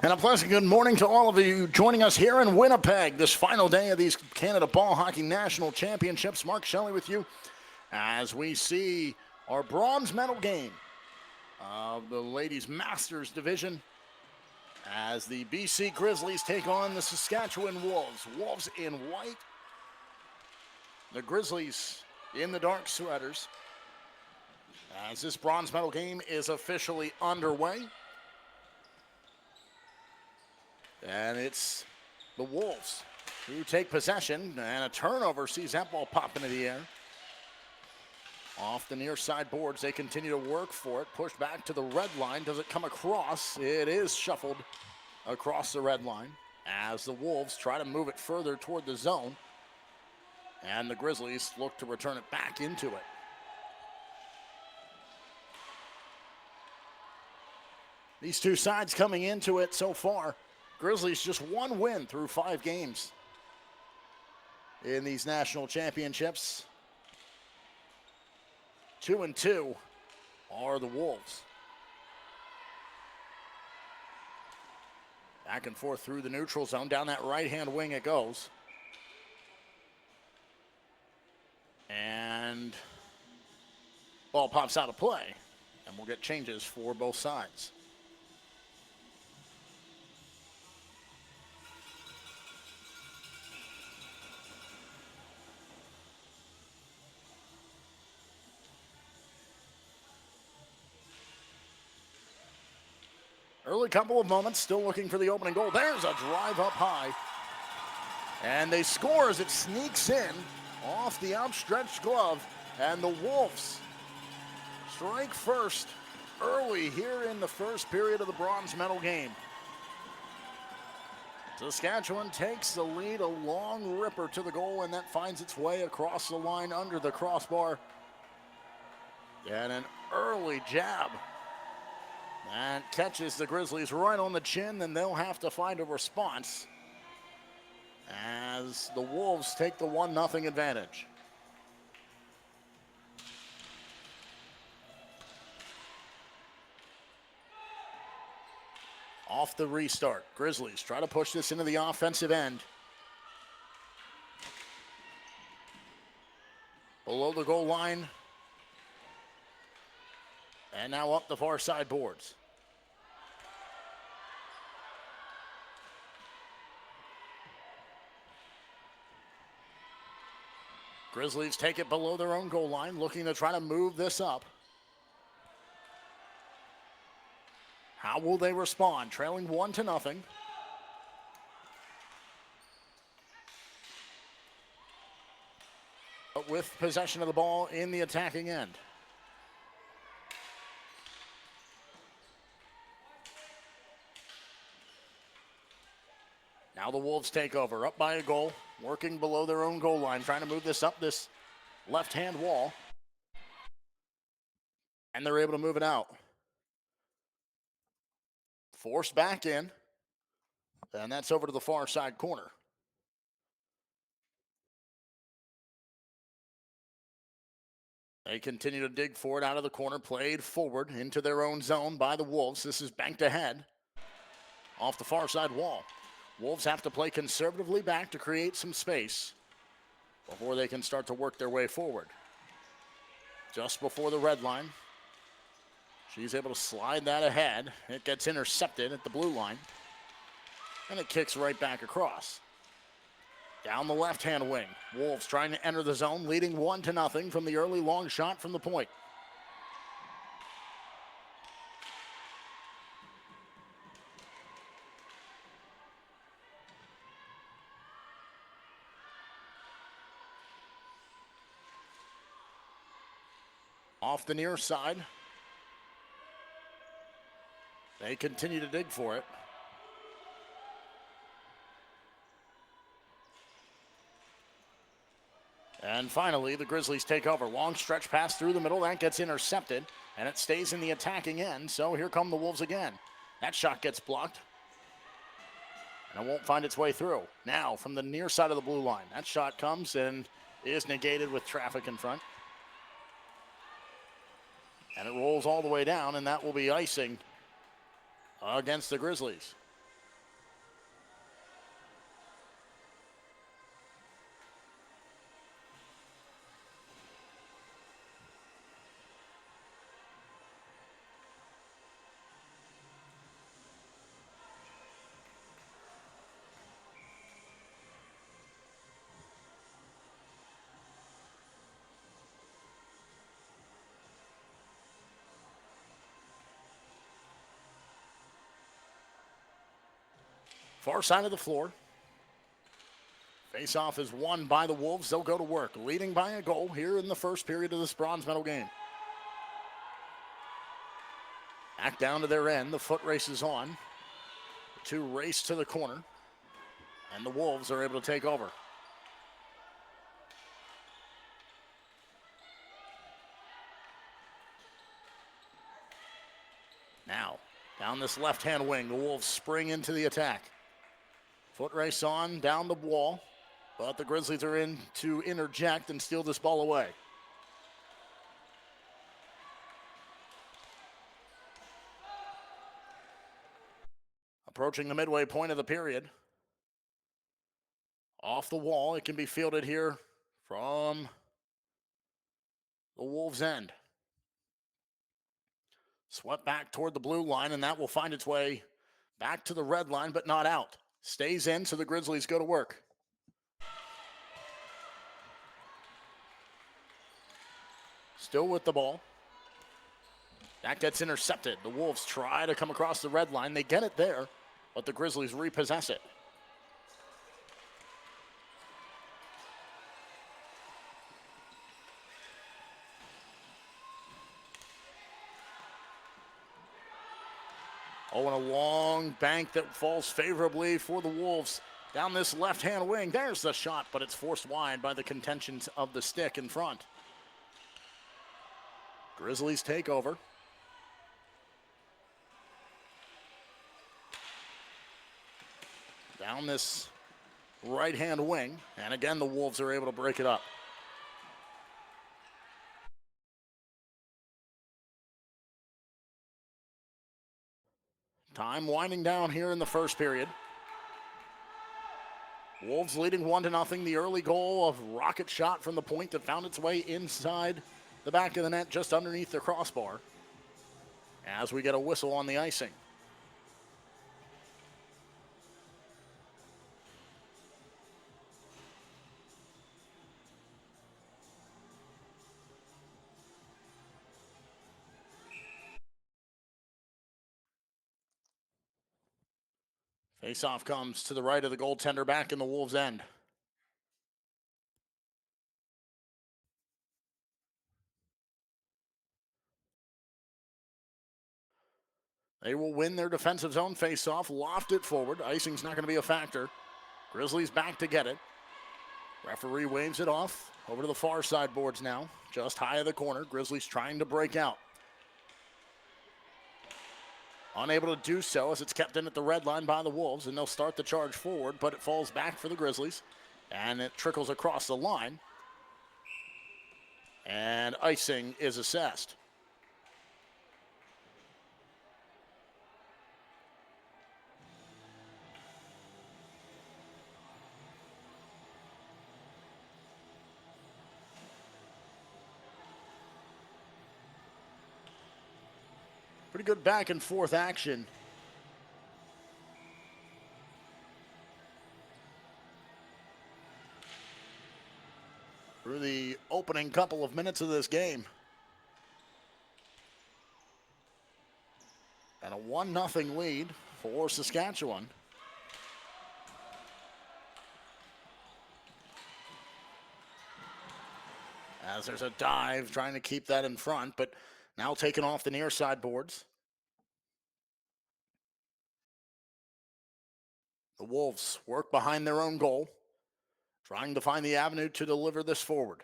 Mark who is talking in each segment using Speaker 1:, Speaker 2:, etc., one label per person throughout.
Speaker 1: And a pleasant good morning to all of you joining us here in Winnipeg this final day of these Canada Ball Hockey National Championships. Mark Shelley with you as we see our bronze medal game of the Ladies Masters Division as the BC Grizzlies take on the Saskatchewan Wolves. Wolves in white, the Grizzlies in the dark sweaters as this bronze medal game is officially underway. And it's the Wolves who take possession, and a turnover sees that ball pop into the air. Off the near side boards, they continue to work for it. Pushed back to the red line. Does it come across? It is shuffled across the red line as the Wolves try to move it further toward the zone. And the Grizzlies look to return it back into it. These two sides coming into it so far. Grizzlies just one win through 5 games in these national championships. 2-2 are the Wolves. Back and forth through the neutral zone. Down that right-hand wing it goes. And ball pops out of play. And we'll get changes for both sides. Early couple of moments, still looking for the opening goal. There's a drive up high. And they score as it sneaks in off the outstretched glove. And the Wolves strike first early here in the first period of the bronze medal game. Saskatchewan takes the lead, a long ripper to the goal, and that finds its way across the line under the crossbar. And an early jab. That catches the Grizzlies right on the chin, and they'll have to find a response as the Wolves take the 1-0 advantage. Off the restart, Grizzlies try to push this into the offensive end. Below the goal line. And now up the far side boards. Grizzlies take it below their own goal line, looking to try to move this up. How will they respond? Trailing 1-0. But with possession of the ball in the attacking end. Now the Wolves take over, up by a goal, working below their own goal line, trying to move this up this left-hand wall. And they're able to move it out. Forced back in, and that's over to the far side corner. They continue to dig for it out of the corner, played forward into their own zone by the Wolves. This is banked ahead off the far side wall. Wolves have to play conservatively back to create some space before they can start to work their way forward. Just before the red line, she's able to slide that ahead. It gets intercepted at the blue line, and it kicks right back across. Down the left-hand wing, Wolves trying to enter the zone, leading 1-0 from the early long shot from the point. Off the near side. They continue to dig for it. And finally, the Grizzlies take over. Long stretch pass through the middle. That gets intercepted, and it stays in the attacking end. So here come the Wolves again. That shot gets blocked, and it won't find its way through. Now, from the near side of the blue line, that shot comes and is negated with traffic in front. And it rolls all the way down, and that will be icing against the Grizzlies. Far side of the floor. Face-off is won by the Wolves. They'll go to work, leading by a goal here in the first period of this bronze medal game. Back down to their end. The foot race is on. The two race to the corner, and the Wolves are able to take over. Now, down this left-hand wing, the Wolves spring into the attack. Foot race on, down the wall. But the Grizzlies are in to interject and steal this ball away. Approaching the midway point of the period. Off the wall, it can be fielded here from the Wolves' end. Swept back toward the blue line, and that will find its way back to the red line, but not out. Stays in, so the Grizzlies go to work. Still with the ball. That gets intercepted. The Wolves try to come across the red line. They get it there, but the Grizzlies repossess it. Oh, and a long bank that falls favorably for the Wolves. Down this left-hand wing, there's the shot, but it's forced wide by the contentions of the stick in front. Grizzlies take over. Down this right-hand wing, and again the Wolves are able to break it up. Time winding down here in the first period. Wolves leading 1-0. The early goal, a rocket shot from the point that found its way inside the back of the net, just underneath the crossbar, as we get a whistle on the icing. Face-off comes to the right of the goaltender, back in the Wolves' end. They will win their defensive zone face-off, loft it forward. Icing's not going to be a factor. Grizzlies back to get it. Referee waves it off. Over to the far side boards now, just high of the corner. Grizzlies trying to break out. Unable to do so as it's kept in at the red line by the Wolves, and they'll start the charge forward, but it falls back for the Grizzlies, and it trickles across the line. And icing is assessed. Pretty good back and forth action. Through the opening couple of minutes of this game. And a 1-0 lead for Saskatchewan. As there's a dive trying to keep that in front, but now taken off the near side boards. The Wolves work behind their own goal, trying to find the avenue to deliver this forward.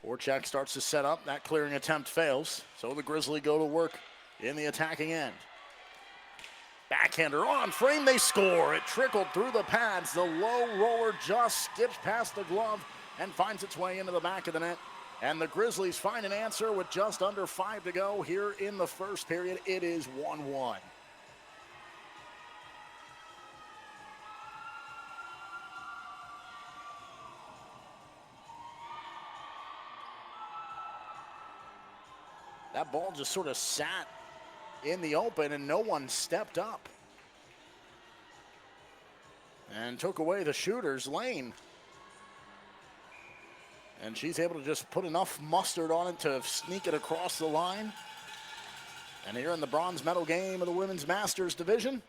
Speaker 1: Forecheck starts to set up. That clearing attempt fails, so the Grizzlies go to work in the attacking end. Backhander on frame, they score. It trickled through the pads. The low roller just skips past the glove and finds its way into the back of the net. And the Grizzlies find an answer with just under 5 to go here in the first period. It is 1-1. That ball just sort of sat in the open and no one stepped up and took away the shooter's lane. And she's able to just put enough mustard on it to sneak it across the line. And here in the bronze medal game of the Women's Masters division,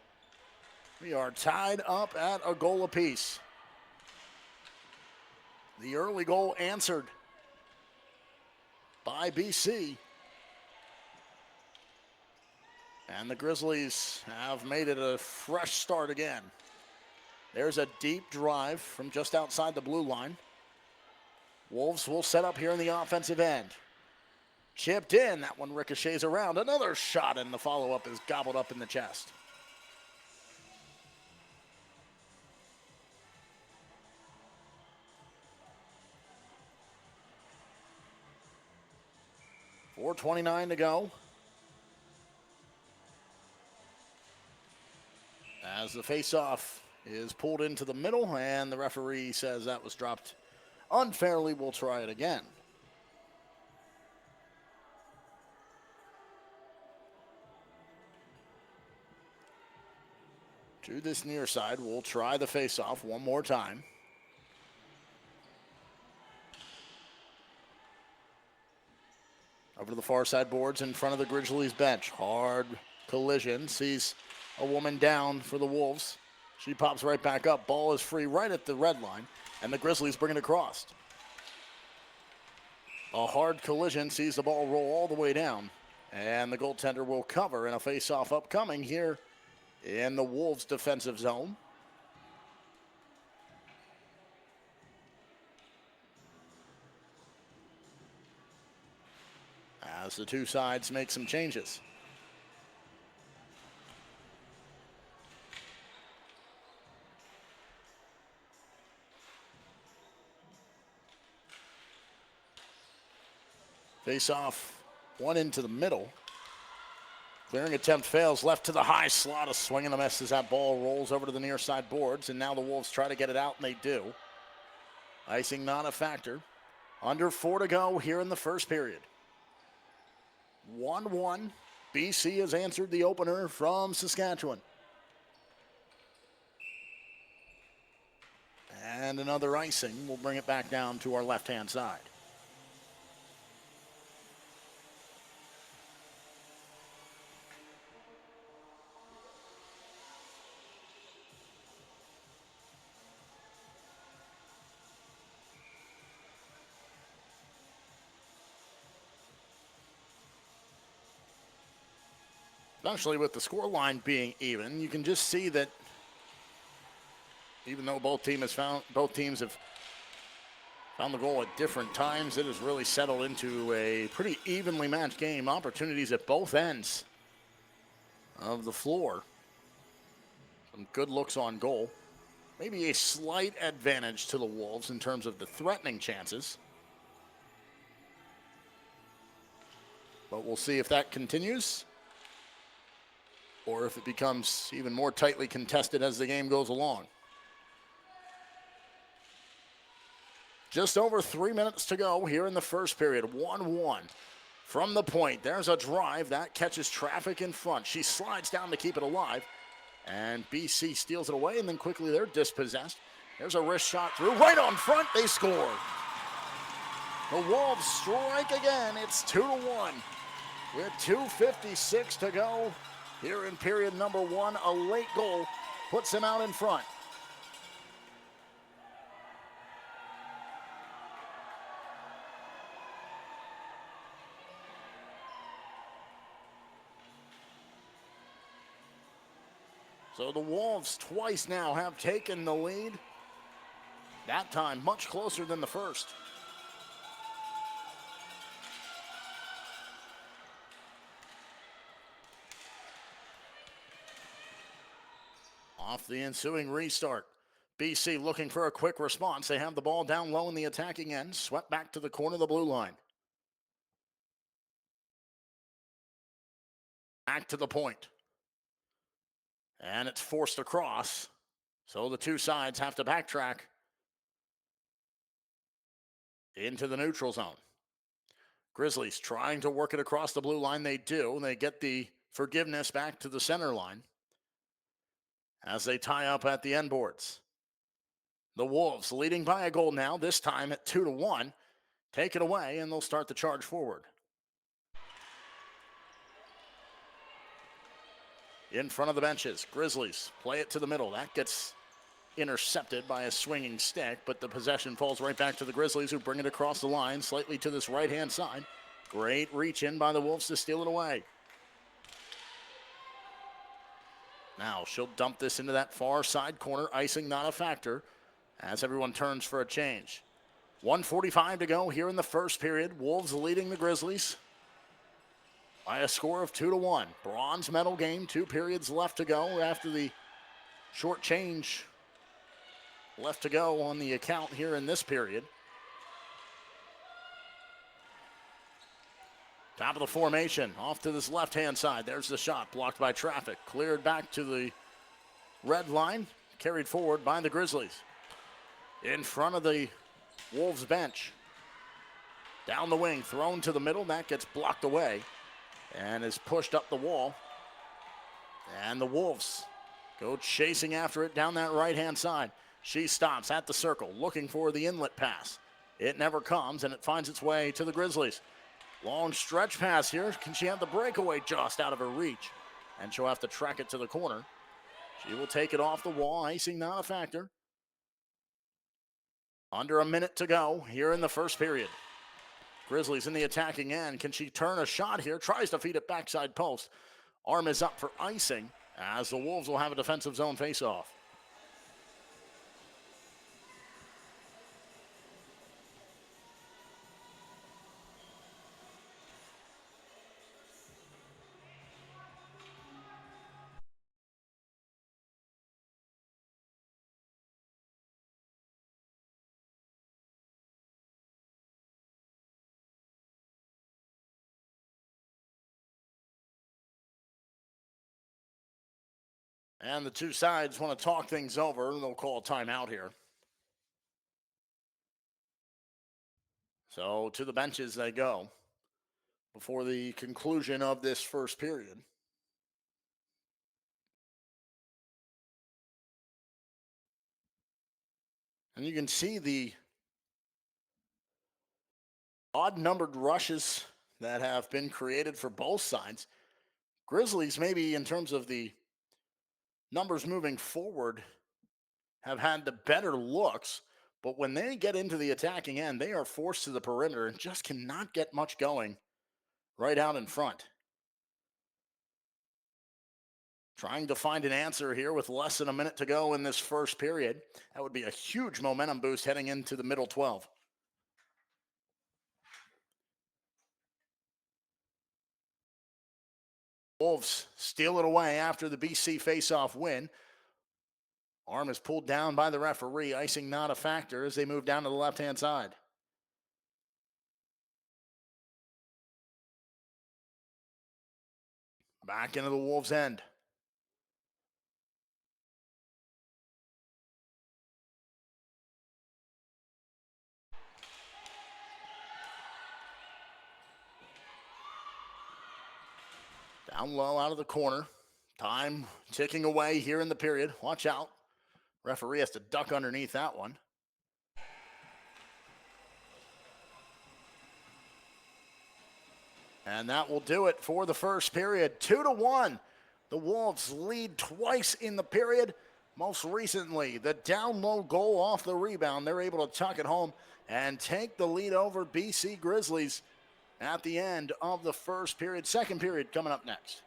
Speaker 1: We are tied up at a goal apiece. The early goal answered by BC. And the Grizzlies have made it a fresh start again. There's a deep drive from just outside the blue line. Wolves will set up here in the offensive end. Chipped in, that one ricochets around. Another shot, and the follow-up is gobbled up in the chest. .429 to go. As the face-off is pulled into the middle, and the referee says that was dropped unfairly. We'll try it again. To this near side, we'll try the face-off one more time. Over to the far side boards in front of the Grizzlies bench. Hard collision, sees a woman down for the Wolves. She pops right back up. Ball is free right at the red line, and the Grizzlies bring it across. A hard collision sees the ball roll all the way down, and the goaltender will cover in a face-off upcoming here in the Wolves' defensive zone. As the two sides make some changes. Face-off, one into the middle. Clearing attempt fails, left to the high slot. A swing and a miss as that ball rolls over to the near side boards, and now the Wolves try to get it out, and they do. Icing not a factor. Under 4 to go here in the first period. 1-1. BC has answered the opener from Saskatchewan. And another icing will bring it back down to our left-hand side. Especially with the scoreline being even, you can just see that even though both teams have found the goal at different times, it has really settled into a pretty evenly matched game. Opportunities at both ends of the floor. Some good looks on goal. Maybe a slight advantage to the Wolves in terms of the threatening chances. But we'll see if that continues, or if it becomes even more tightly contested as the game goes along. Just over 3 minutes to go here in the first period. 1-1 from the point. There's a drive that catches traffic in front. She slides down to keep it alive, and BC steals it away, and then quickly they're dispossessed. There's a wrist shot through right on front. They score. The Wolves strike again. It's 2-1 with 2:56 to go. Here in period number 1, a late goal puts them out in front. So the Wolves twice now have taken the lead. That time much closer than the first. Off the ensuing restart. BC looking for a quick response. They have the ball down low in the attacking end. Swept back to the corner of the blue line. Back to the point. And it's forced across. So the two sides have to backtrack into the neutral zone. Grizzlies trying to work it across the blue line. They do. They get the forgiveness back to the center line as they tie up at the end boards. The Wolves leading by a goal now, this time at 2-1. Take it away, and they'll start the charge forward. in front of the benches. Grizzlies play it to the middle. That gets intercepted by a swinging stick, but the possession falls right back to the Grizzlies, who bring it across the line, slightly to this right-hand side. Great reach in by the Wolves to steal it away. Now she'll dump this into that far side corner. Icing not a factor as everyone turns for a change. 1:45 to go here in the first period. Wolves leading the Grizzlies by a score of 2-1. Bronze medal game, 2 periods left to go after the short change left to go on the account here in this period. Top of the formation, off to this left-hand side. There's the shot, blocked by traffic. Cleared back to the red line, carried forward by the Grizzlies. In front of the Wolves bench. Down the wing, thrown to the middle. That gets blocked away and is pushed up the wall. And the Wolves go chasing after it down that right-hand side. She stops at the circle, looking for the inlet pass. It never comes, and it finds its way to the Grizzlies. Long stretch pass here. Can she have the breakaway just out of her reach? And she'll have to track it to the corner. She will take it off the wall. Icing not a factor. Under a minute to go here in the first period. Grizzlies in the attacking end. Can she turn a shot here? Tries to feed it backside post. Arm is up for icing as the Wolves will have a defensive zone faceoff. And the two sides want to talk things over, and they'll call a timeout here. So to the benches they go before the conclusion of this first period. And you can see the odd-numbered rushes that have been created for both sides. Grizzlies, maybe in terms of the numbers moving forward, have had the better looks, but when they get into the attacking end, they are forced to the perimeter and just cannot get much going right out in front. Trying to find an answer here with less than a minute to go in this first period. That would be a huge momentum boost heading into the middle 12. Wolves steal it away after the BC faceoff win. Arm is pulled down by the referee. Icing not a factor as they move down to the left-hand side. Back into the Wolves' end. Down low out of the corner. Time ticking away here in the period. Watch out. Referee has to duck underneath that one. And that will do it for the first period. 2-1. The Wolves lead twice in the period. Most recently, the down low goal off the rebound. They're able to tuck it home and take the lead over BC Grizzlies at the end of the first period. Second period coming up next.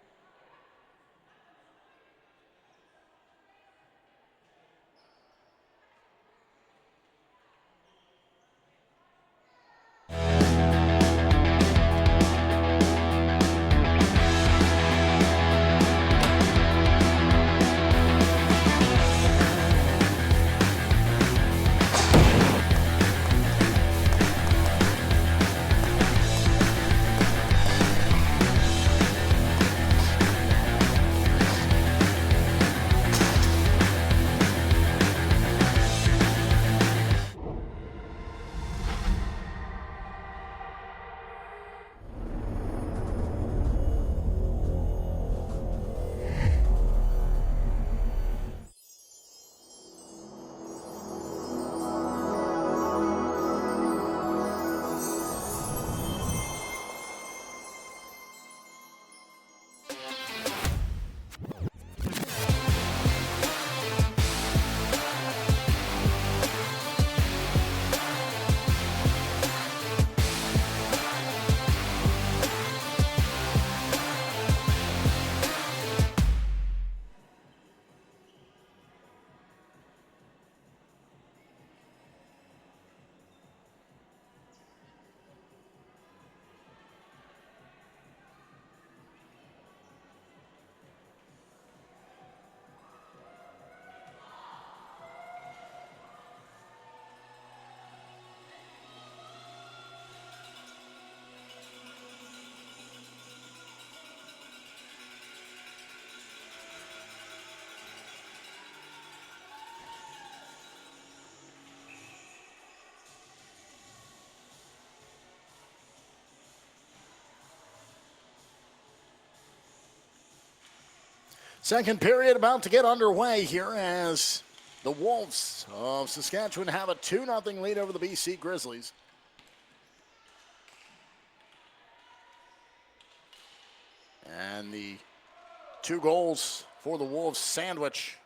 Speaker 1: Second period about to get underway here as the Wolves of Saskatchewan have a 2-0 lead over the BC Grizzlies. And the 2 goals for the Wolves sandwich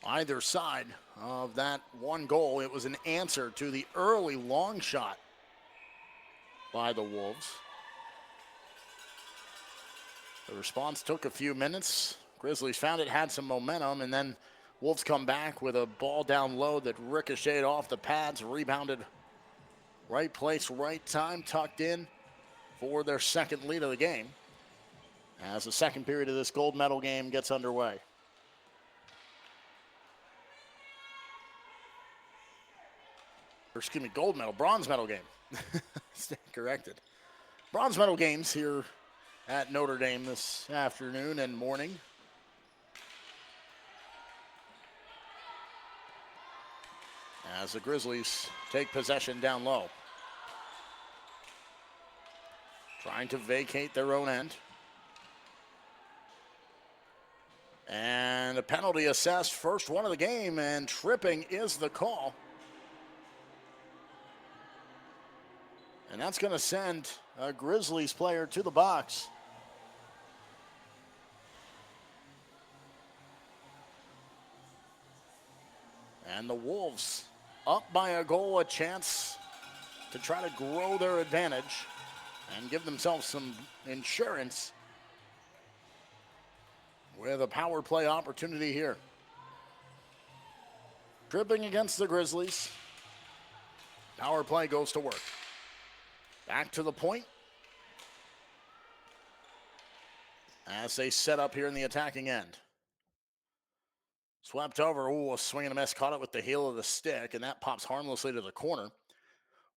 Speaker 1: either side of that 1 goal. It was an answer to the early long shot by the Wolves. The response took a few minutes. Grizzlies found it, had some momentum, and then Wolves come back with a ball down low that ricocheted off the pads, rebounded right place, right time, tucked in for their second lead of the game as the second period of this gold medal game gets underway. Or excuse me, gold medal, bronze medal game. Stand corrected. Bronze medal games here at Notre Dame this afternoon and morning. As the Grizzlies take possession down low. Trying to vacate their own end. And a penalty assessed, first one of the game, and tripping is the call. And that's going to send a Grizzlies player to the box. And the Wolves up by a goal, a chance to try to grow their advantage and give themselves some insurance with a power play opportunity here. Tripping against the Grizzlies. Power play goes to work. Back to the point as they set up here in the attacking end. Swept over, a swing and a miss, caught it with the heel of the stick, and that pops harmlessly to the corner.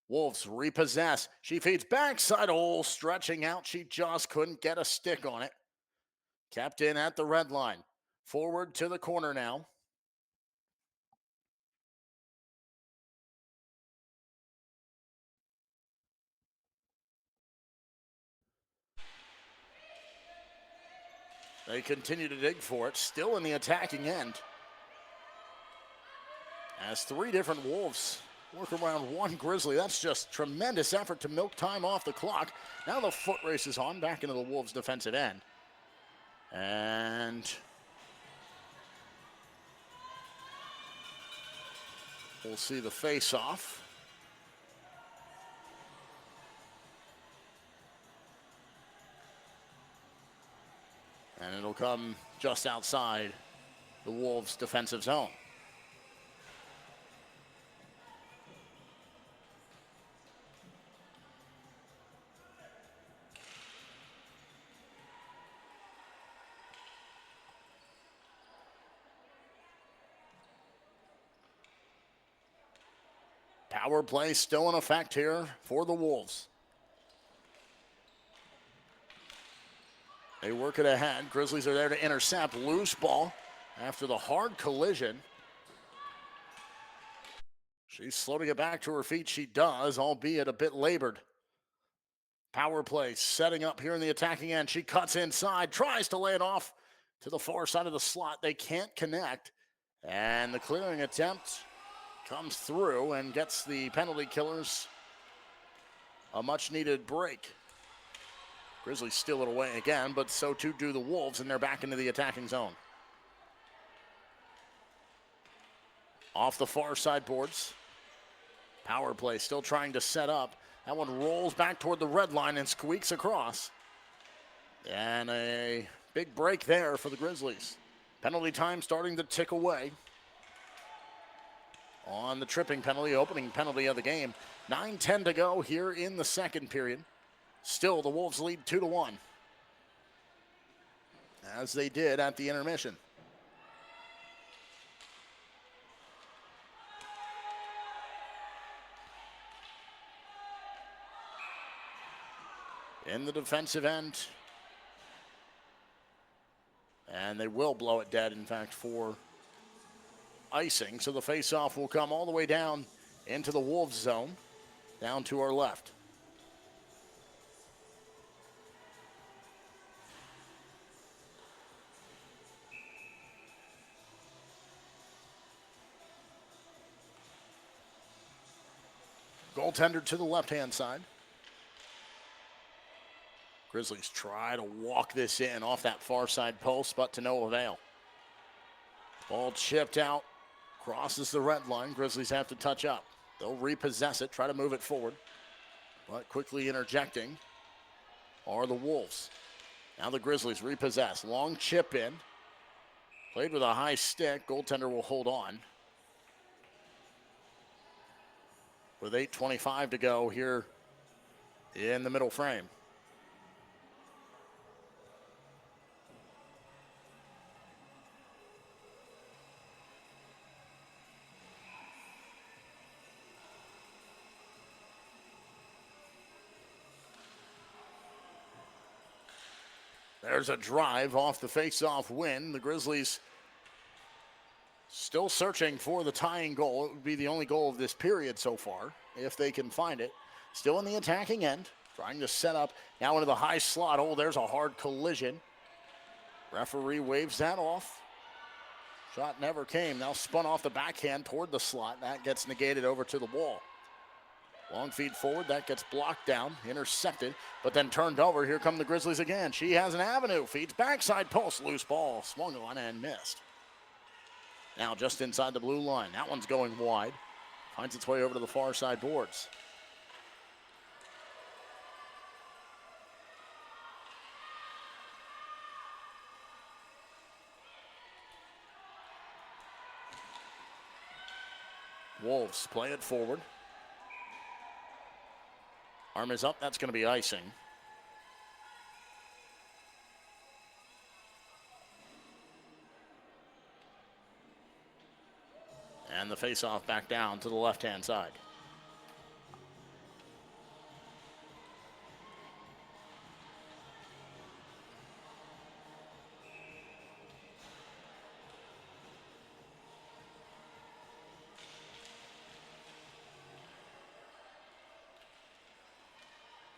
Speaker 1: Wolves repossess. She feeds backside, stretching out. She just couldn't get a stick on it. Kept in at the red line. Forward to the corner now. They continue to dig for it, still in the attacking end. As 3 different Wolves work around 1 Grizzly. That's just tremendous effort to milk time off the clock. Now the foot race is on, back into the Wolves' defensive end. And we'll see the face-off. And it'll come just outside the Wolves' defensive zone. Power play still in effect here for the Wolves. They work it ahead. Grizzlies are there to intercept. Loose ball after the hard collision. She's slow to get back to her feet. She does, albeit a bit labored. Power play setting up here in the attacking end. She cuts inside, tries to lay it off to the far side of the slot. They can't connect. And the clearing attempt comes through and gets the penalty killers a much needed break. Grizzlies steal it away again, but so too do the Wolves, and they're back into the attacking zone. Off the far side boards. Power play still trying to set up. That one rolls back toward the red line and squeaks across. And a big break there for the Grizzlies. Penalty time starting to tick away on the tripping penalty, opening penalty of the game. 9:10 to go here in the second period. Still, the Wolves lead 2-1, as they did at the intermission. In the defensive end, and they will blow it dead, in fact, for icing. So the face-off will come all the way down into the Wolves zone, down to our left. Goaltender to the left-hand side. Grizzlies try to walk this in off that far side post, but to no avail. Ball chipped out, crosses the red line. Grizzlies have to touch up. They'll repossess it, try to move it forward. But quickly interjecting are the Wolves. Now the Grizzlies repossess. Long chip in. Played with a high stick. Goaltender will hold on. With 8:25 to go here in the middle frame. There's a drive off the face-off win. The Grizzlies still searching for the tying goal. It would be the only goal of this period so far, if they can find it. Still in the attacking end, trying to set up now into the high slot. Oh, there's a hard collision. Referee waves that off. Shot never came. Now spun off the backhand toward the slot. That gets negated over to the wall. Long feed forward, that gets blocked down, intercepted, but then turned over. Here come the Grizzlies again. She has an avenue, feeds backside post, loose ball, swung on and missed. Now just inside the blue line. That one's going wide. Finds its way over to the far side boards. Wolves play it forward. Arm is up, that's going to be icing. And the face-off back down to the left-hand side.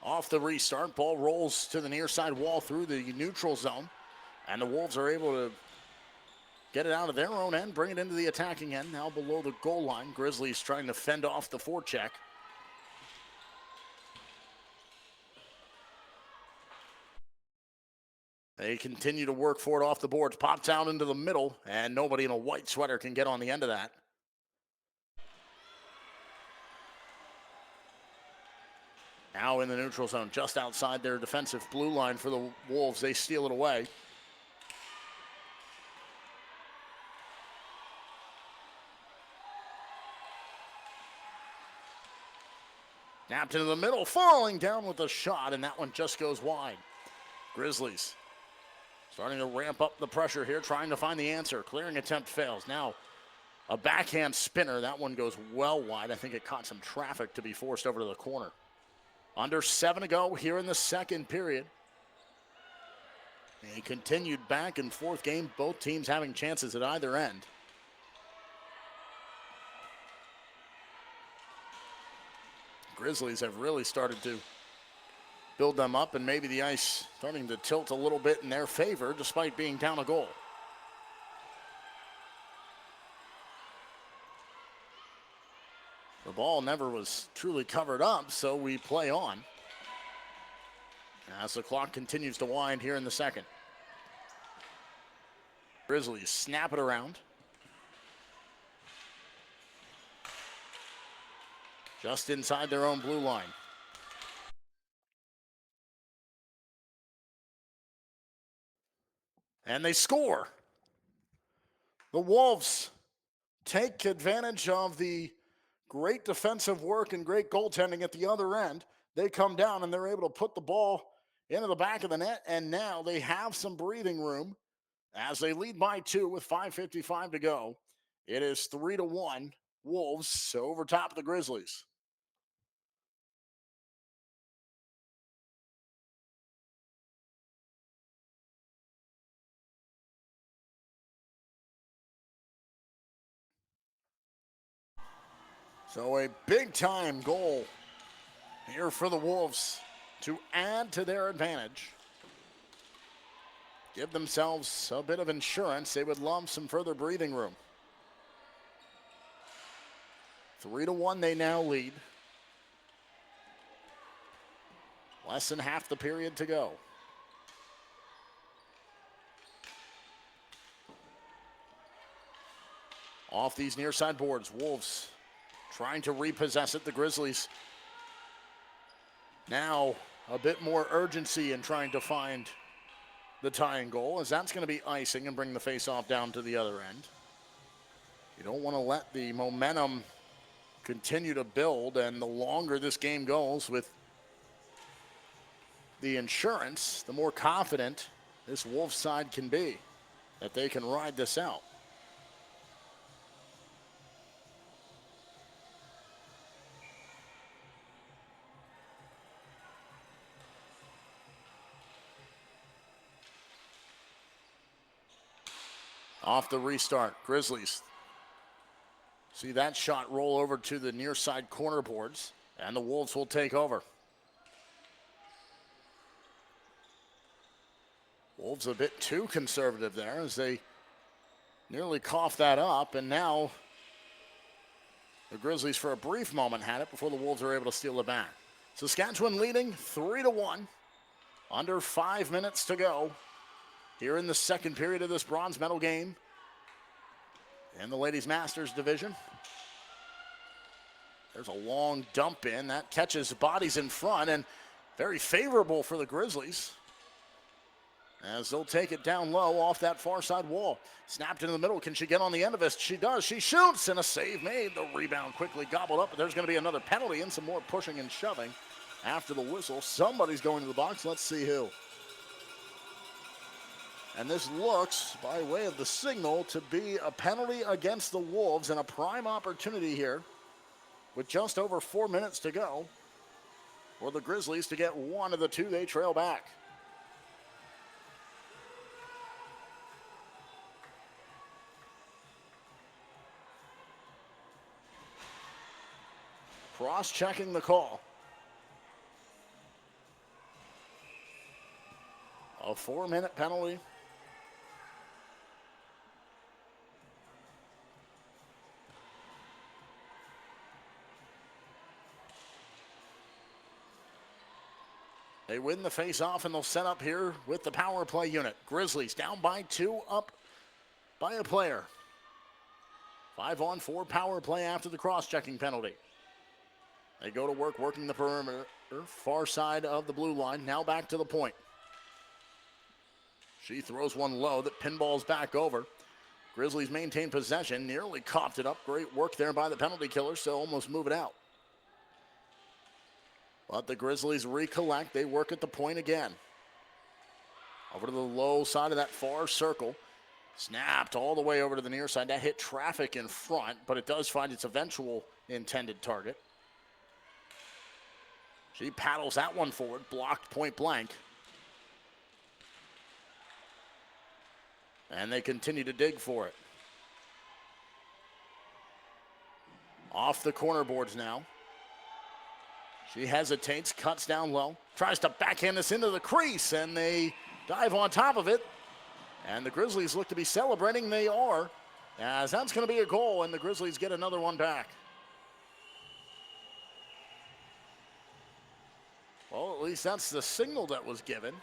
Speaker 1: Off the restart, ball rolls to the near side wall through the neutral zone, and the Wolves are able to get it out of their own end, bring it into the attacking end, now below the goal line. Grizzlies trying to fend off the forecheck. They continue to work for it off the boards, pops out into the middle, and nobody in a white sweater can get on the end of that. Now in the neutral zone, just outside their defensive blue line for the Wolves. They steal it away. Napped into the middle, falling down with a shot, and that one just goes wide. Grizzlies starting to ramp up the pressure here, trying to find the answer. Clearing attempt fails. Now a backhand spinner. That one goes well wide. I think it caught some traffic to be forced over to the corner. Under 7 to go here in the second period. A continued back and forth game, both teams having chances at either end. Grizzlies have really started to build them up, and maybe the ice starting to tilt a little bit in their favor despite being down a goal. The ball never was truly covered up, so we play on as the clock continues to wind here in the second. Grizzlies snap it around. Just inside their own blue line. And they score. The Wolves take advantage of the great defensive work and great goaltending at the other end. They come down and they're able to put the ball into the back of the net, and now they have some breathing room as they lead by 2 with 5:55 to go. It is 3-1 Wolves over top of the Grizzlies. So a big-time goal here for the Wolves to add to their advantage. Give themselves a bit of insurance. They would love some further breathing room. 3-1 they now lead. Less than half the period to go. Off these near side boards, Wolves trying to repossess it. The Grizzlies now a bit more urgency in trying to find the tying goal, as that's going to be icing and bring the face-off down to the other end. You don't want to let the momentum continue to build, and the longer this game goes with the insurance, the more confident this Wolves side can be that they can ride this out. Off the restart, Grizzlies see that shot roll over to the near side corner boards, and the Wolves will take over. Wolves a bit too conservative there as they nearly coughed that up, and now the Grizzlies for a brief moment had it before the Wolves are able to steal it back. Saskatchewan leading 3-1. Under 5 minutes to go here in the second period of this bronze medal game in the Ladies Masters division. There's a long dump in. That catches bodies in front, and very favorable for the Grizzlies as they'll take it down low off that far side wall. Snapped into the middle. Can she get on the end of this? She does. She shoots, and a save made. The rebound quickly gobbled up, but there's going to be another penalty and some more pushing and shoving after the whistle. Somebody's going to the box. Let's see who. And this looks, by way of the signal, to be a penalty against the Wolves, and a prime opportunity here with just over 4 minutes to go for the Grizzlies to get one of the two they trail back. Cross-checking the call. A 4-minute penalty. They win the face-off, and they'll set up here with the power play unit. Grizzlies down by 2, up by a player. 5-on-4 power play after the cross-checking penalty. They go to work working the perimeter, far side of the blue line. Now back to the point. She throws one low that pinballs back over. Grizzlies maintain possession, nearly coughed it up. Great work there by the penalty killers to almost move it out. But the Grizzlies recollect. They work at the point again. Over to the low side of that far circle. Snapped all the way over to the near side. That hit traffic in front, but it does find its eventual intended target. She paddles that one forward, blocked point blank. And they continue to dig for it. Off the corner boards now. She hesitates, cuts down low, tries to backhand this into the crease, and they dive on top of it. And the Grizzlies look to be celebrating. They are, as that's going to be a goal, and the Grizzlies get another one back. Well, at least that's the signal that was given.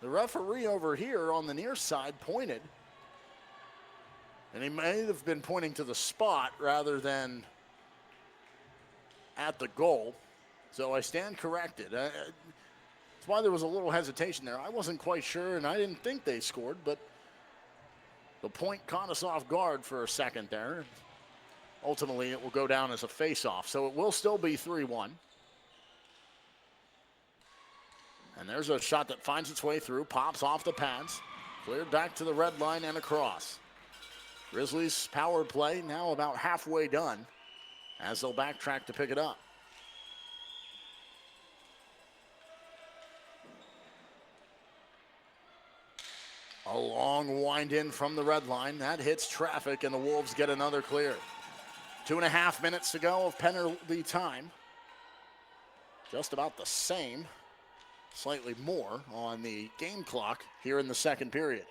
Speaker 1: The referee over here on the near side pointed, and he may have been pointing to the spot rather than at the goal. So I stand corrected. That's why there was a little hesitation there. I wasn't quite sure, and I didn't think they scored, but the point caught us off guard for a second there. Ultimately, it will go down as a face-off, so it will still be 3-1. And there's a shot that finds its way through, pops off the pads, cleared back to the red line and across. Grizzlies power play now about halfway done as they'll backtrack to pick it up. A long wind in from the red line. That hits traffic, and the Wolves get another clear. 2.5 minutes to go of penalty time. Just about the same, slightly more on the game clock here in the second period.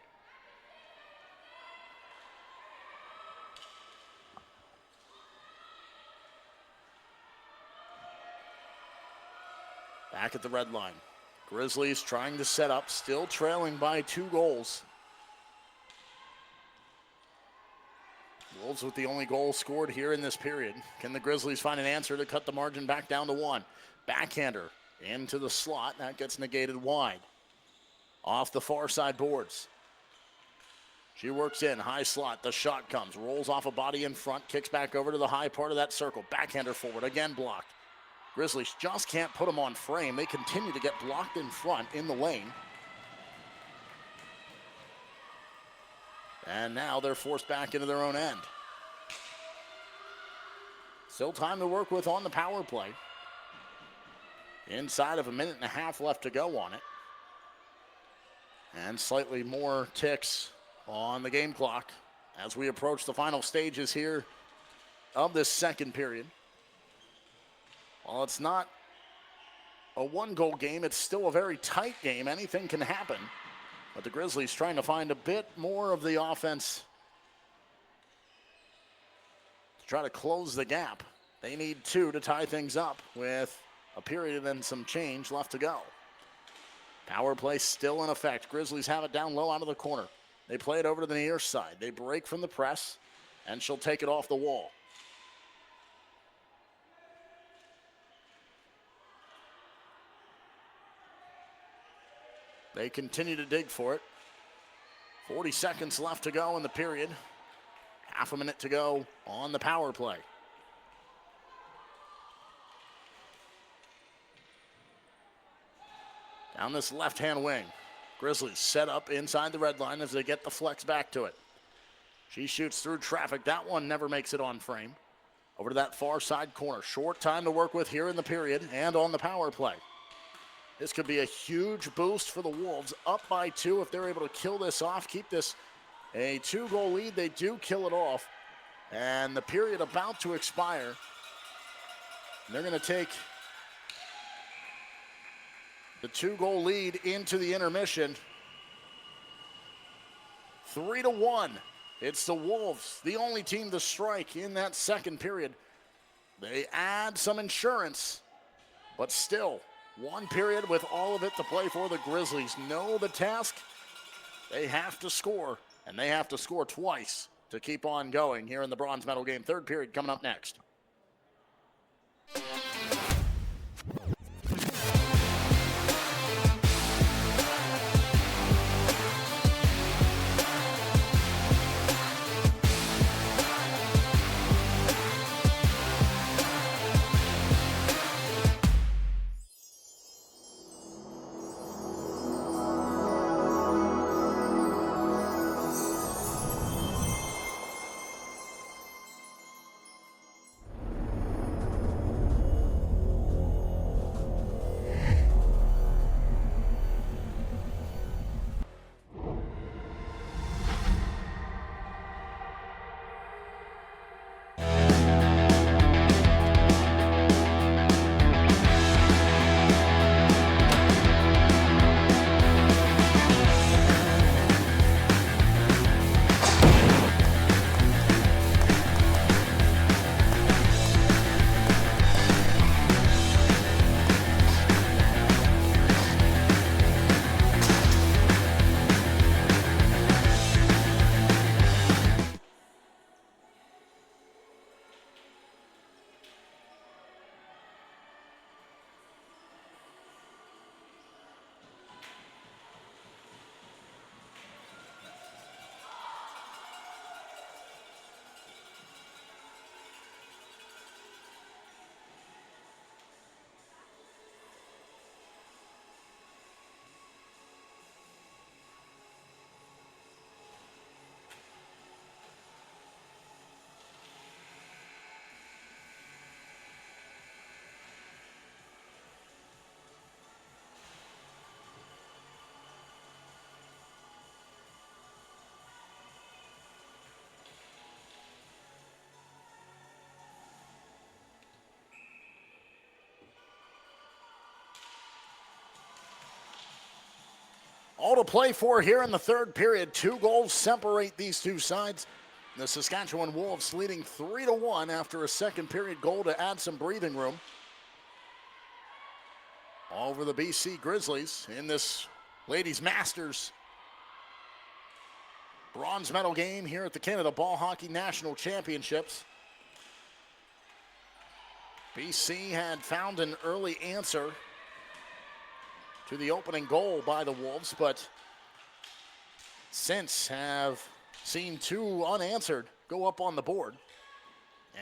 Speaker 1: Back at the red line. Grizzlies trying to set up, still trailing by 2 goals. Wolves with the only goal scored here in this period. Can the Grizzlies find an answer to cut the margin back down to 1? Backhander into the slot. That gets negated wide. Off the far side boards. She works in, high slot. The shot comes, rolls off a body in front, kicks back over to the high part of that circle. Backhander forward, again blocked. Grizzlies just can't put them on frame. They continue to get blocked in front in the lane. And now they're forced back into their own end. Still time to work with on the power play. Inside of a minute and a half left to go on it. And slightly more ticks on the game clock as we approach the final stages here of this second period. While it's not a 1-goal game, it's still a very tight game. Anything can happen. But the Grizzlies trying to find a bit more of the offense to try to close the gap. They need 2 to tie things up with a period and some change left to go. Power play still in effect. Grizzlies have it down low out of the corner. They play it over to the near side. They break from the press, and she'll take it off the wall. They continue to dig for it. 40 seconds left to go in the period. Half a minute to go on the power play. Down this left-hand wing. Grizzlies set up inside the red line as they get the flex back to it. She shoots through traffic. That one never makes it on frame. Over to that far side corner. Short time to work with here in the period and on the power play. This could be a huge boost for the Wolves. Up by 2 if they're able to kill this off. Keep this a 2-goal lead. They do kill it off. And the period about to expire. They're going to take the 2-goal lead into the intermission. 3-1. It's the Wolves, the only team to strike in that second period. They add some insurance, but still, 1 period with all of it to play for. The Grizzlies know the task. They have to score, and they have to score twice to keep on going here in the bronze medal game. Third period coming up next. All to play for here in the third period. 2 goals separate these two sides. The Saskatchewan Wolves leading 3-1 after a second period goal to add some breathing room. over the BC Grizzlies in this Ladies Masters bronze medal game here at the Canada Ball Hockey National Championships. BC had found an early answer to the opening goal by the Wolves, but since have seen two unanswered go up on the board.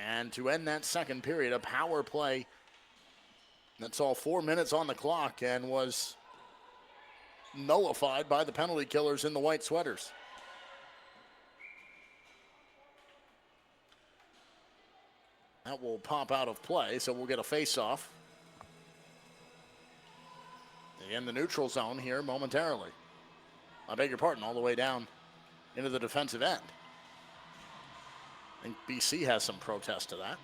Speaker 1: And to end that second period, a power play that saw 4 minutes on the clock and was nullified by the penalty killers in the white sweaters. That will pop out of play, so we'll get a face-off in the neutral zone here momentarily. I beg your pardon, all the way down into the defensive end. I think BC has some protest to that.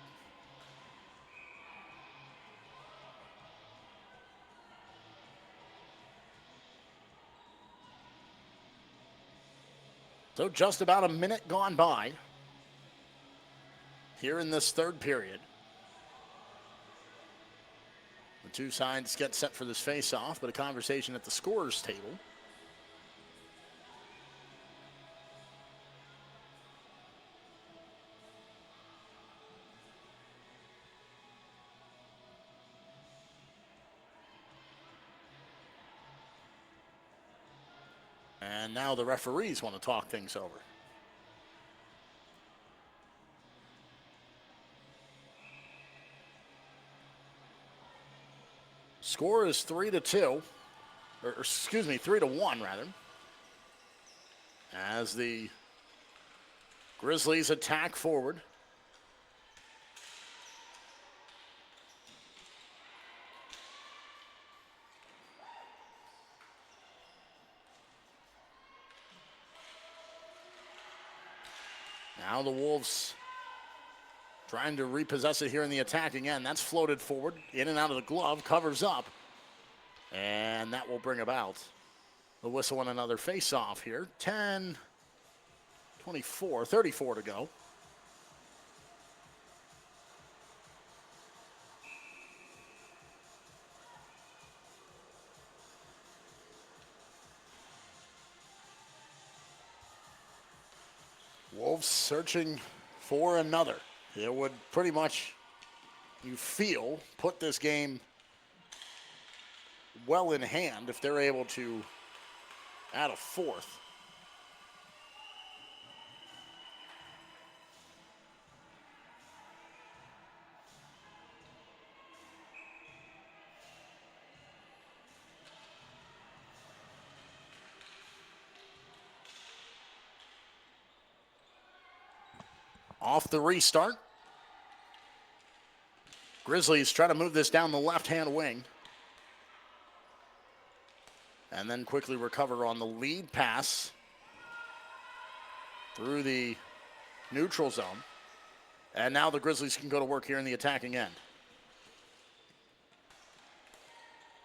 Speaker 1: So just about a minute gone by here in this third period. The two sides get set for this face-off, but a conversation at the scorer's table. And now the referees want to talk things over. Score is 3-2, or excuse me, 3-1 rather. As the Grizzlies attack forward. Now the Wolves trying to repossess it here in the attacking end. That's floated forward, in and out of the glove, covers up. And that will bring about the whistle and another face-off here. 10, 24, 34 to go. Wolves searching for another. It would pretty much, you feel, put this game well in hand if they're able to add a fourth. Off the restart. Grizzlies try to move this down the left-hand wing. And then quickly recover on the lead pass through the neutral zone. And now the Grizzlies can go to work here in the attacking end.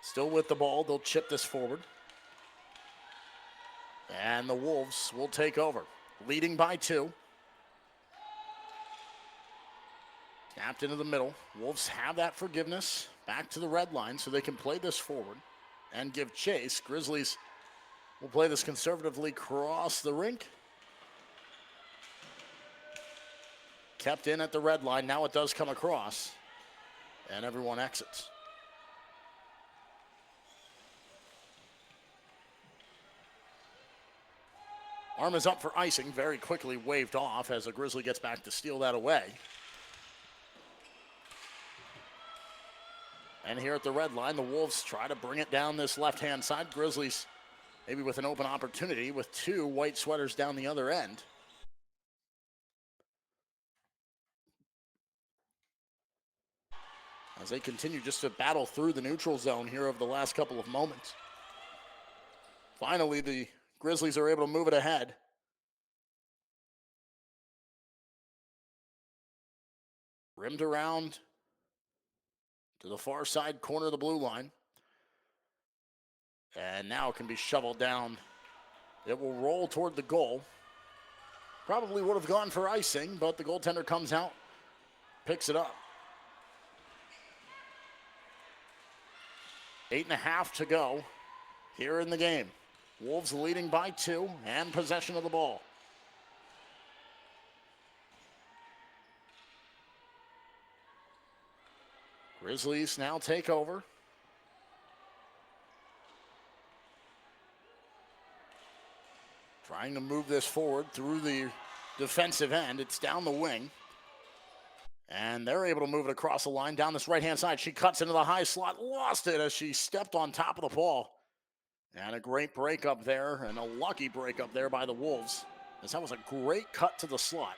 Speaker 1: Still with the ball, they'll chip this forward. And the Wolves will take over, leading by 2. Tapped into the middle. Wolves have that forgiveness. Back to the red line so they can play this forward and give chase. Grizzlies will play this conservatively across the rink. Kept in at the red line. Now it does come across. And everyone exits. Arm is up for icing. Very quickly waved off as the Grizzly gets back to steal that away. And here at the red line, the Wolves try to bring it down this left-hand side. Grizzlies maybe with an open opportunity with 2 white sweaters down the other end. As they continue just to battle through the neutral zone here over the last couple of moments. Finally, the Grizzlies are able to move it ahead. Rimmed around to the far side corner of the blue line. And now it can be shoveled down. It will roll toward the goal. Probably would have gone for icing, but the goaltender comes out, picks it up. 8.5 to go here in the game. Wolves leading by 2 and possession of the ball. Grizzlies now take over. Trying to move this forward through the defensive end. It's down the wing. And they're able to move it across the line down this right-hand side. She cuts into the high slot, lost it as she stepped on top of the ball. And a great break up there, and a lucky break up there by the Wolves, as that was a great cut to the slot.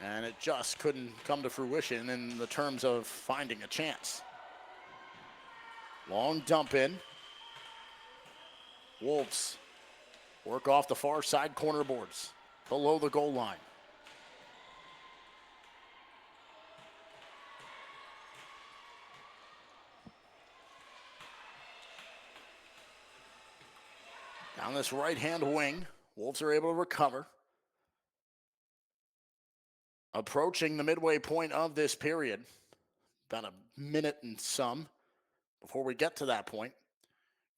Speaker 1: And it just couldn't come to fruition in the terms of finding a chance. Long dump in. Wolves work off the far side corner boards below the goal line. Down this right-hand wing, Wolves are able to recover. Approaching the midway point of this period. About a minute and some before we get to that point.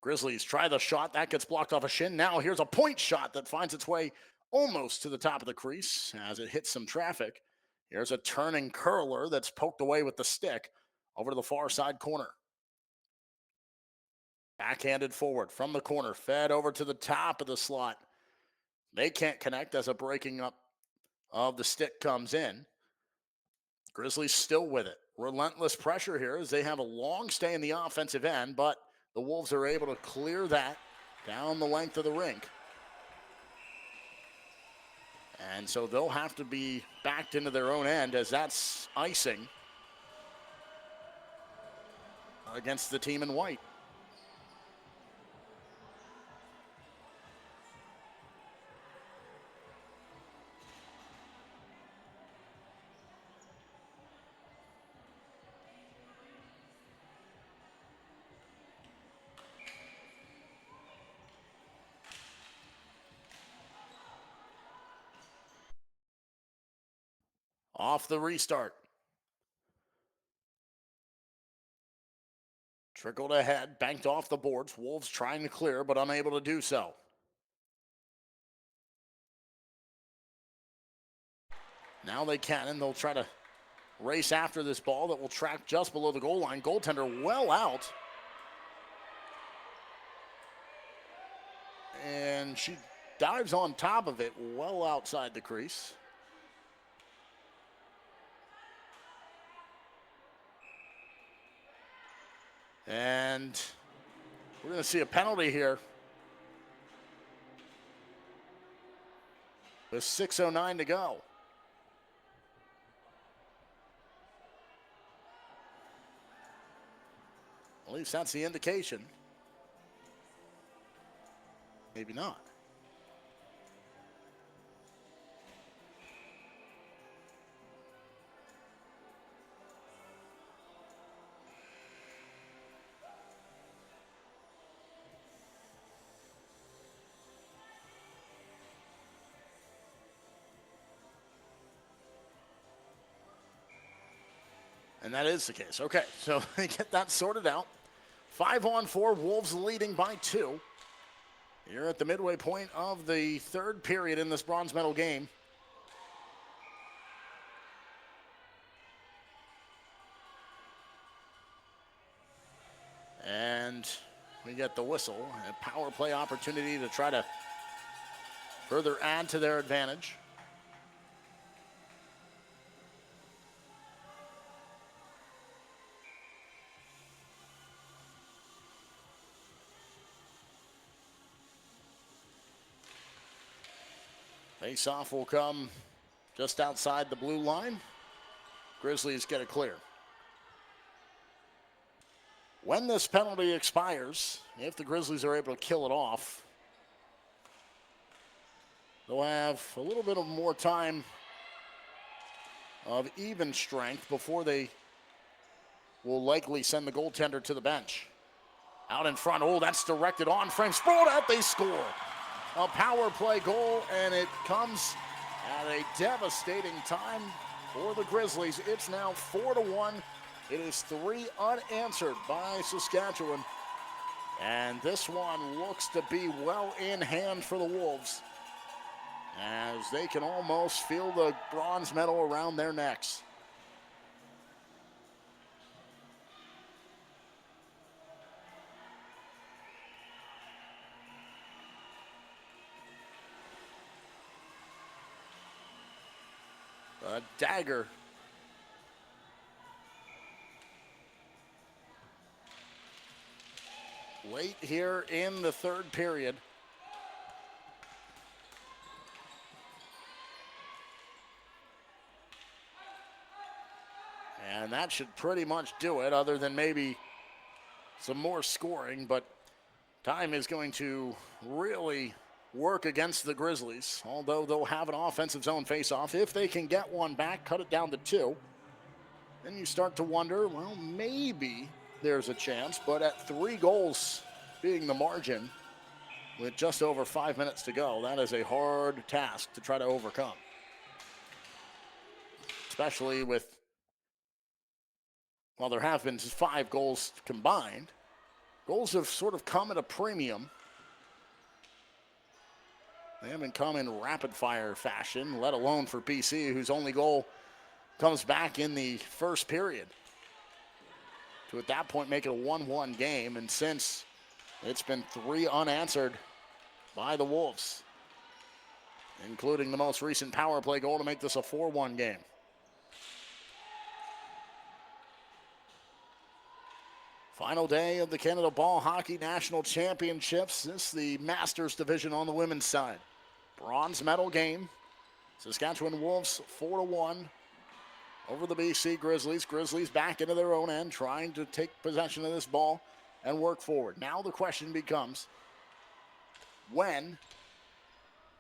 Speaker 1: Grizzlies try the shot. That gets blocked off a shin. Now here's a point shot that finds its way almost to the top of the crease as it hits some traffic. Here's a turning curler that's poked away with the stick over to the far side corner. Backhanded forward from the corner, fed over to the top of the slot. They can't connect as a breaking up of the stick comes in. Grizzlies still with it. Relentless pressure here as they have a long stay in the offensive end, but the Wolves are able to clear that down the length of the rink. And so they'll have to be backed into their own end as that's icing against the team in white. Off the restart. Trickled ahead, banked off the boards. Wolves trying to clear, but unable to do so. Now they can, and they'll try to race after this ball that will track just below the goal line. Goaltender well out. And she dives on top of it, well outside the crease. And we're going to see a penalty here. With 6:09 to go. At least that's the indication. Maybe not. And that is the case. Okay, so they get that sorted out. 5-on-4, Wolves leading by 2. Here at the midway point of the third period in this bronze medal game. And we get the whistle, a power play opportunity to try to further add to their advantage. Face-off will come just outside the blue line. Grizzlies get it clear. When this penalty expires, if the Grizzlies are able to kill it off, they'll have a little bit of more time of even strength before they will likely send the goaltender to the bench. Out in front, oh, that's directed on frame, sprawled out, they score. A power play goal, and it comes at a devastating time for the Grizzlies. It's now 4-1 It is 3 unanswered by Saskatchewan. And this one looks to be well in hand for the Wolves, as they can almost feel the bronze medal around their necks. A dagger. Late here in the third period. And that should pretty much do it, other than maybe some more scoring. But time is going to really work against the Grizzlies, although they'll have an offensive zone faceoff. If they can get one back, cut it down to 2, then you start to wonder, well, maybe there's a chance. But at 3 goals being the margin with just over 5 minutes to go, that is a hard task to try to overcome. Especially with, well, there have been 5 goals combined. Goals have sort of come at a premium. They haven't come in rapid-fire fashion, let alone for BC, whose only goal comes back in the first period, to at that point make it a 1-1 game. And since it's been 3 unanswered by the Wolves, including the most recent power play goal to make this a 4-1 game. Final day of the Canada Ball Hockey National Championships. This is the Masters division on the women's side. Bronze medal game. Saskatchewan Wolves 4-1 over the BC Grizzlies. Grizzlies back into their own end, trying to take possession of this ball and work forward. Now the question becomes, when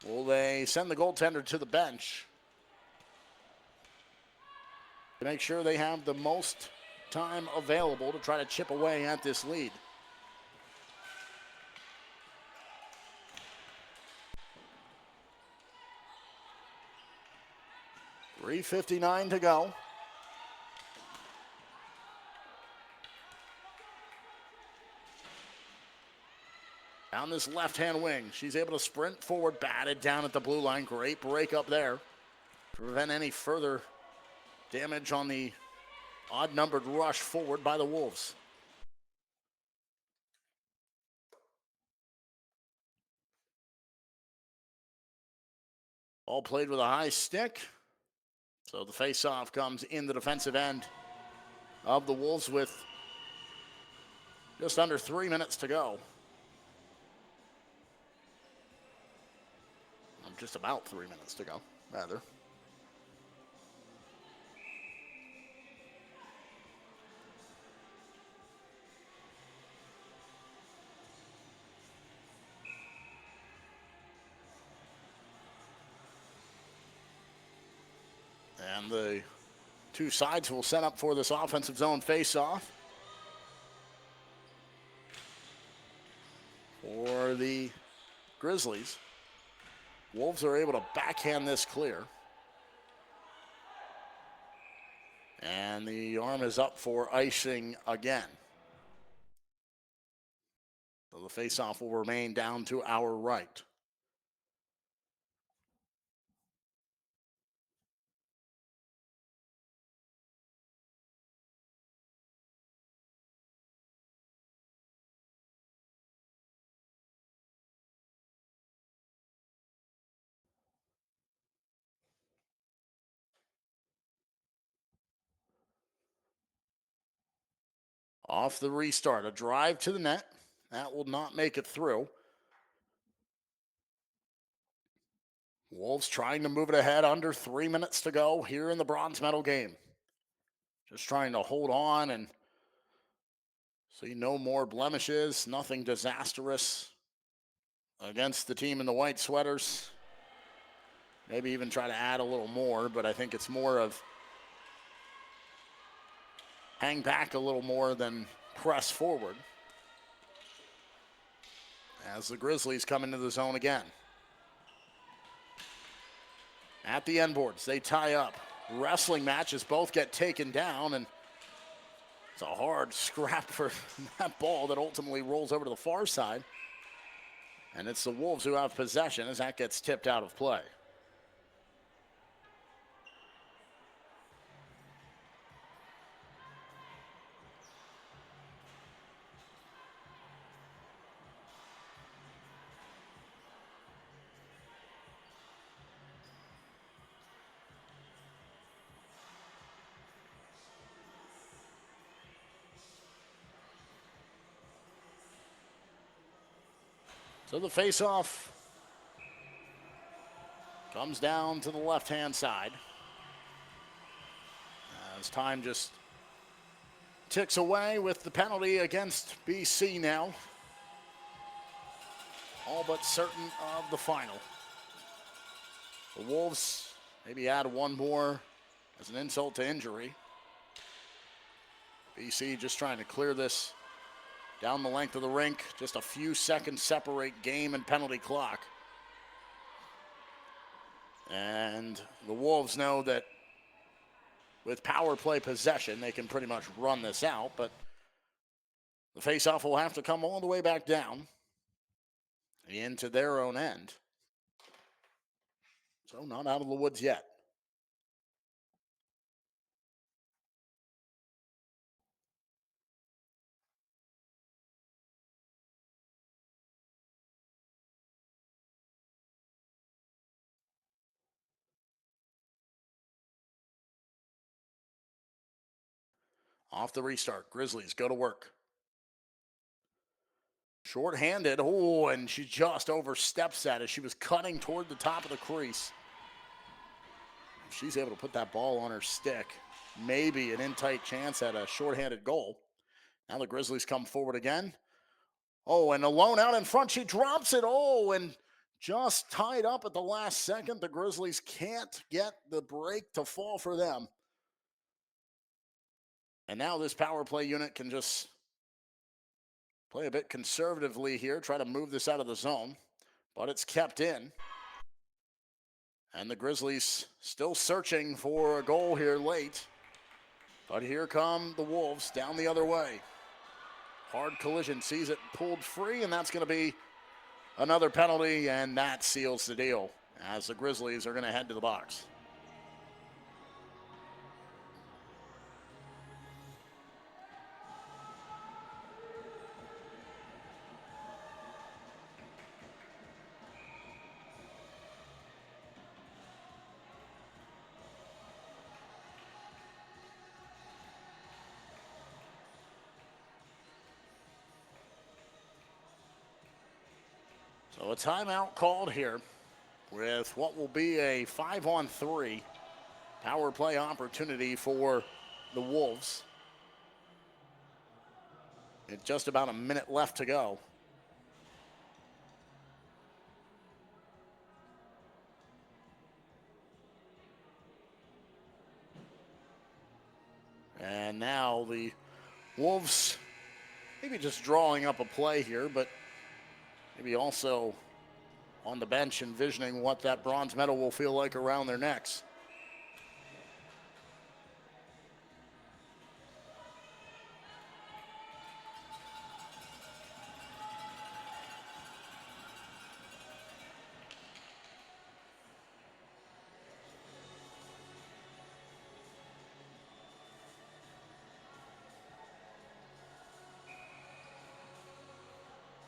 Speaker 1: will they send the goaltender to the bench to make sure they have the most time available to try to chip away at this lead? .359 to go. Down this left-hand wing, she's able to sprint forward, batted down at the blue line. Great break up there to prevent any further damage on the odd-numbered rush forward by the Wolves. All played with a high stick. So the face-off comes in the defensive end of the Wolves with just under 3 minutes to go. Just about 3 minutes to go, rather. And the two sides will set up for this offensive zone face-off. For the Grizzlies, Wolves are able to backhand this clear. And the arm is up for icing again. So the face-off will remain down to our right. Off the restart, a drive to the net. That will not make it through. Wolves trying to move it ahead, under 3 minutes to go here in the bronze medal game. Just trying to hold on and see no more blemishes, nothing disastrous against the team in the white sweaters. Maybe even try to add a little more, but I think it's more of hang back a little more than press forward as the Grizzlies come into the zone again. At the end boards, they tie up. Wrestling matches both get taken down, and It's a hard scrap for that ball that ultimately rolls over to the far side. And it's the Wolves who have possession as that gets tipped out of play. So the face-off comes down to the left-hand side. As time just ticks away with the penalty against BC now. All but certain of the final. The Wolves maybe add one more as an insult to injury. BC just trying to clear this down the length of the rink. Just a few seconds separate game and penalty clock. And the Wolves know that with power play possession, they can pretty much run this out, but the faceoff will have to come all the way back down into their own end. So not out of the woods yet. Off the restart, Grizzlies go to work. Short-handed, oh, and she just oversteps that as she was cutting toward the top of the crease. If she's able to put that ball on her stick, maybe an in-tight chance at a short-handed goal. Now the Grizzlies come forward again. Oh, and alone out in front, she drops it. Oh, and just tied up at the last second. The Grizzlies can't get the break to fall for them. And now this power play unit can just play a bit conservatively here, try to move this out of the zone, but it's kept in. And the Grizzlies still searching for a goal here late. But here come the Wolves down the other way. Hard collision, sees it pulled free, and that's going to be another penalty, and that seals the deal as the Grizzlies are going to head to the box. So a timeout called here with what will be a 5-on-3 power play opportunity for the Wolves. It's just about a minute left to go. And now the Wolves maybe just drawing up a play here, but maybe also on the bench envisioning what that bronze medal will feel like around their necks.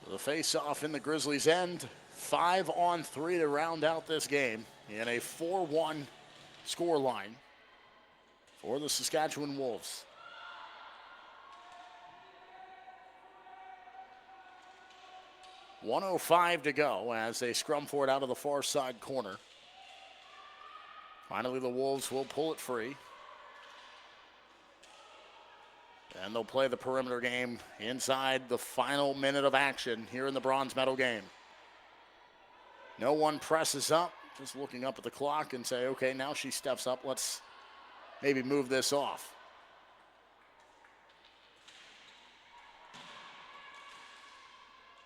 Speaker 1: The face-off in the Grizzlies' end, 5-on-3 to round out this game in a 4-1 score line for the Saskatchewan Wolves. .105 to go as they scrum for it out of the far side corner. Finally, the Wolves will pull it free. And they'll play the perimeter game inside the final minute of action here in the bronze medal game. No one presses up, just looking up at the clock and say, okay, now she steps up. Let's maybe move this off.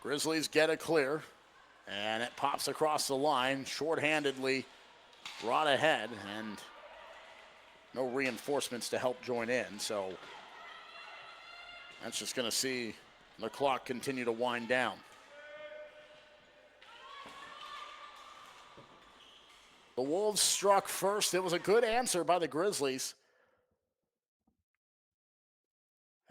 Speaker 1: Grizzlies get it clear, and it pops across the line, shorthandedly brought ahead, and no reinforcements to help join in, so That's just going to see the clock continue to wind down. The Wolves struck first. It was a good answer by the Grizzlies.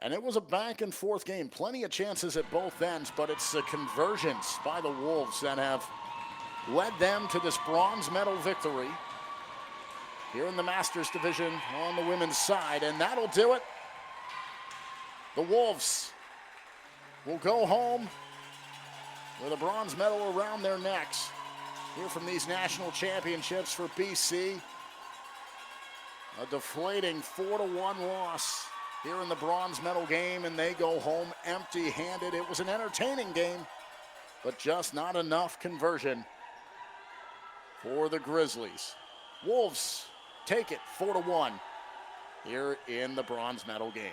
Speaker 1: And it was a back and forth game. Plenty of chances at both ends, but it's the conversions by the Wolves that have led them to this bronze medal victory here in the Masters division on the women's side. And that'll do it. The Wolves will go home with a bronze medal around their necks here from these national championships for BC. A deflating 4-1 loss here in the bronze medal game, and they go home empty-handed. It was an entertaining game, but just not enough conversion for the Grizzlies. Wolves take it 4-1 here in the bronze medal game.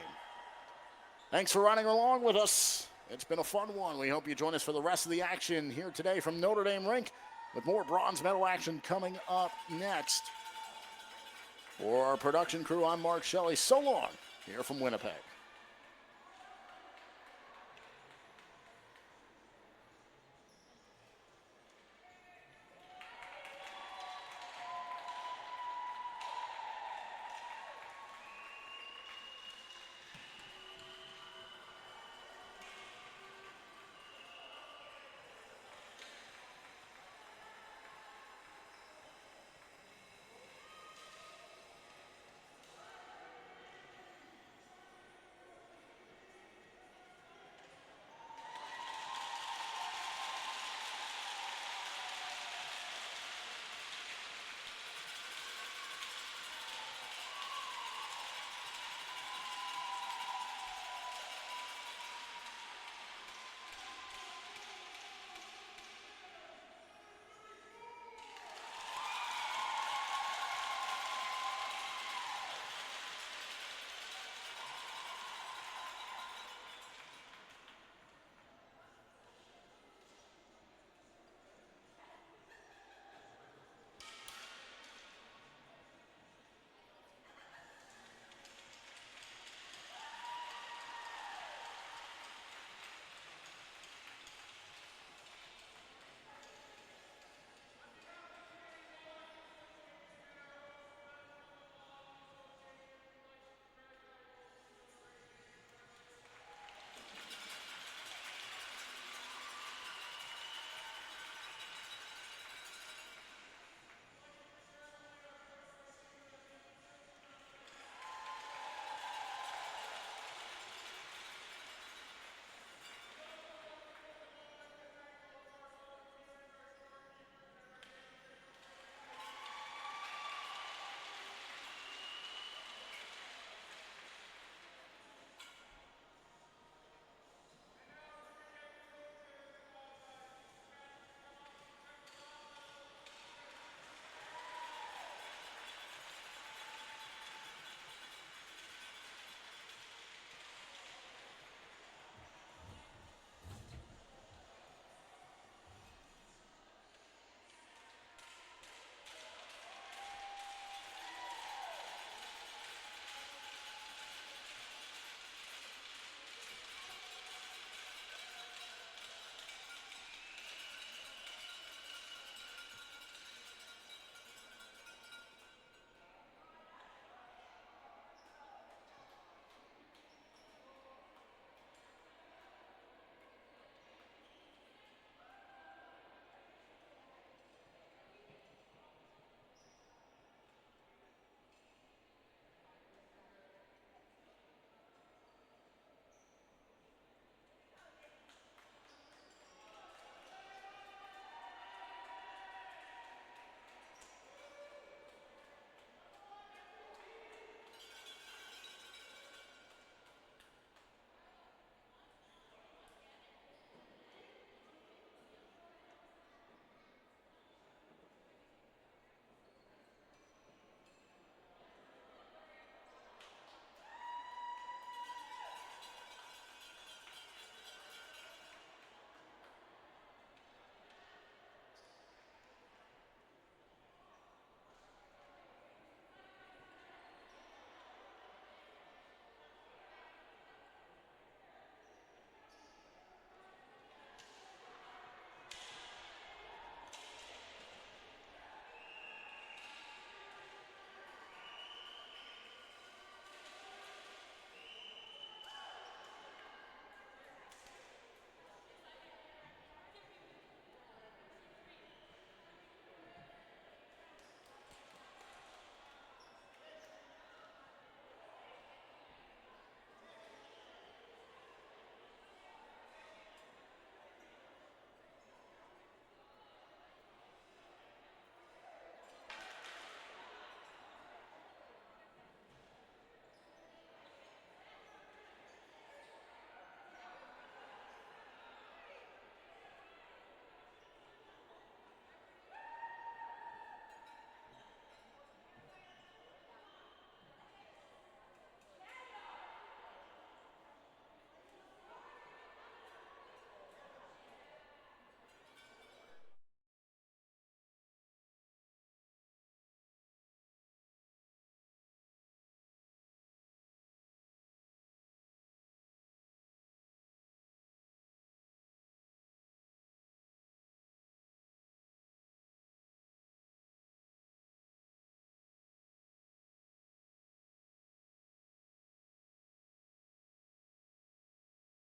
Speaker 1: Thanks for riding along with us. It's been a fun one. We hope you join us for the rest of the action here today from Notre Dame Rink, with more bronze medal action coming up next. For our production crew, I'm Mark Shelley. So long here from Winnipeg.